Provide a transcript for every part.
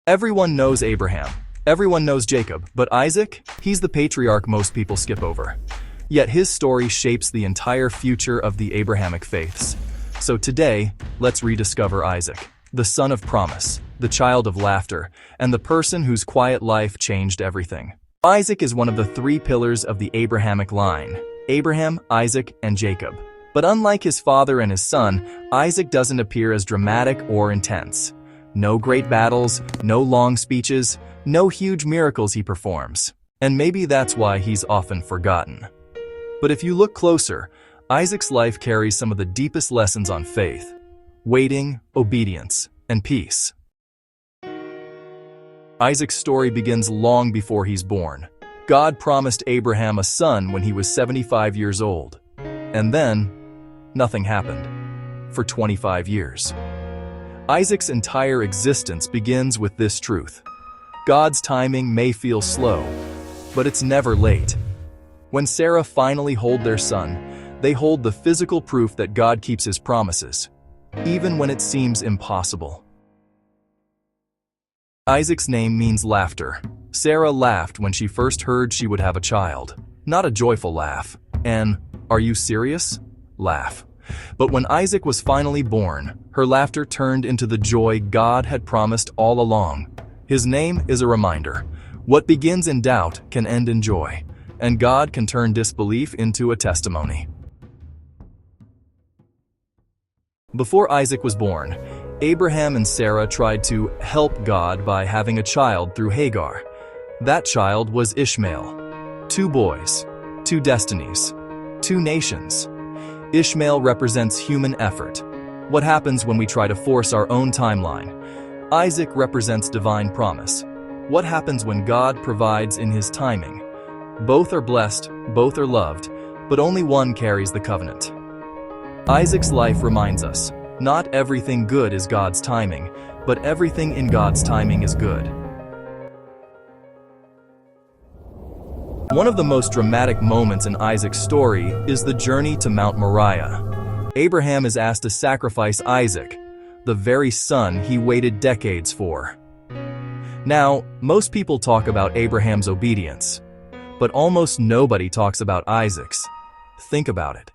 Everyone knows Abraham. Everyone knows Jacob. But Isaac? He's the patriarch most people skip over. Yet his story shapes the entire future of the Abrahamic faiths. So today, let's rediscover Isaac, the son of promise, the child of laughter, and the person whose quiet life changed everything. Isaac is one of the three pillars of the Abrahamic line: Abraham, Isaac, and Jacob. But unlike his father and his son, Isaac doesn't appear as dramatic or intense. No great battles, no long speeches, no huge miracles he performs. And maybe that's why he's often forgotten. But if you look closer, Isaac's life carries some of the deepest lessons on faith: waiting, obedience, and peace. Isaac's story begins long before he's born. God promised Abraham a son when he was 75 years old. And then, nothing happened. For 25 years. Isaac's entire existence begins with this truth: God's timing may feel slow, but it's never late. When Sarah finally hold their son, they hold the physical proof that God keeps his promises, even when it seems impossible. Isaac's name means laughter. Sarah laughed when she first heard she would have a child. Not a joyful laugh, an "Are you serious?" laugh. But when Isaac was finally born, her laughter turned into the joy God had promised all along. His name is a reminder: what begins in doubt can end in joy, and God can turn disbelief into a testimony. Before Isaac was born, Abraham and Sarah tried to help God by having a child through Hagar. That child was Ishmael. 2 boys, 2 destinies, 2 nations. Ishmael represents human effort. What happens when we try to force our own timeline? Isaac represents divine promise. What happens when God provides in his timing? Both are blessed, both are loved, but only one carries the covenant. Isaac's life reminds us, not everything good is God's timing, but everything in God's timing is good. One of the most dramatic moments in Isaac's story is the journey to Mount Moriah. Abraham is asked to sacrifice Isaac, the very son he waited decades for. Now, most people talk about Abraham's obedience, but almost nobody talks about Isaac's. Think about it.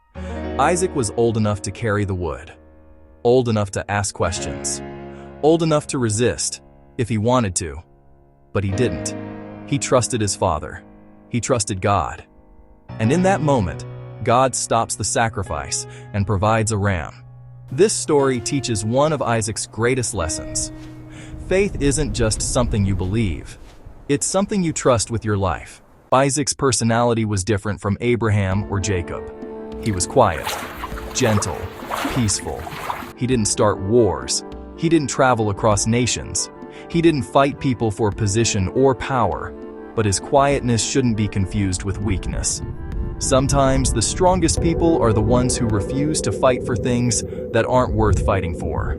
Isaac was old enough to carry the wood, old enough to ask questions, old enough to resist if he wanted to, but he didn't. He trusted his father. He trusted God. And in that moment, God stops the sacrifice and provides a ram. This story teaches one of Isaac's greatest lessons. Faith isn't just something you believe. It's something you trust with your life. Isaac's personality was different from Abraham or Jacob. He was quiet, gentle, peaceful. He didn't start wars. He didn't travel across nations. He didn't fight people for position or power. But his quietness shouldn't be confused with weakness. Sometimes the strongest people are the ones who refuse to fight for things that aren't worth fighting for.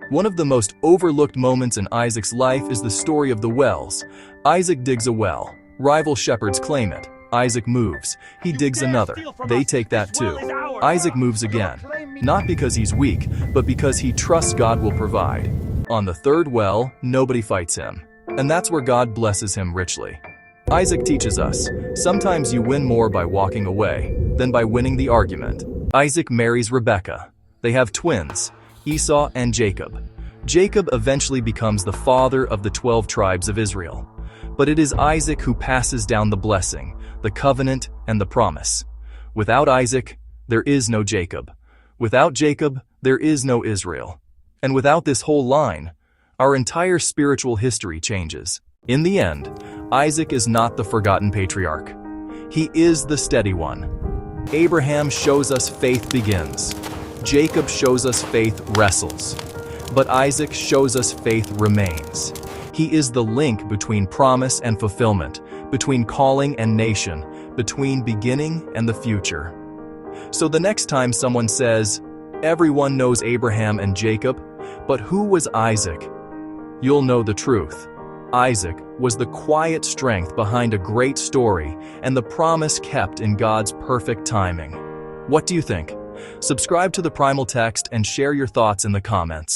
One of the most overlooked moments in Isaac's life is the story of the wells. Isaac digs a well. Rival shepherds claim it. Isaac moves. He digs another. They take that too. Isaac moves again. Not because he's weak, but because he trusts God will provide. On the 3rd well, nobody fights him. And that's where God blesses him richly. Isaac teaches us, sometimes you win more by walking away than by winning the argument. Isaac marries Rebekah. They have twins, Esau and Jacob. Jacob eventually becomes the father of the 12 tribes of Israel. But it is Isaac who passes down the blessing, the covenant, and the promise. Without Isaac, there is no Jacob. Without Jacob, there is no Israel. And without this whole line, our entire spiritual history changes. In the end, Isaac is not the forgotten patriarch. He is the steady one. Abraham shows us faith begins. Jacob shows us faith wrestles. But Isaac shows us faith remains. He is the link between promise and fulfillment, between calling and nation, between beginning and the future. So the next time someone says, "Everyone knows Abraham and Jacob, but who was Isaac?" you'll know the truth. Isaac was the quiet strength behind a great story and the promise kept in God's perfect timing. What do you think? Subscribe to the Primal Text and share your thoughts in the comments.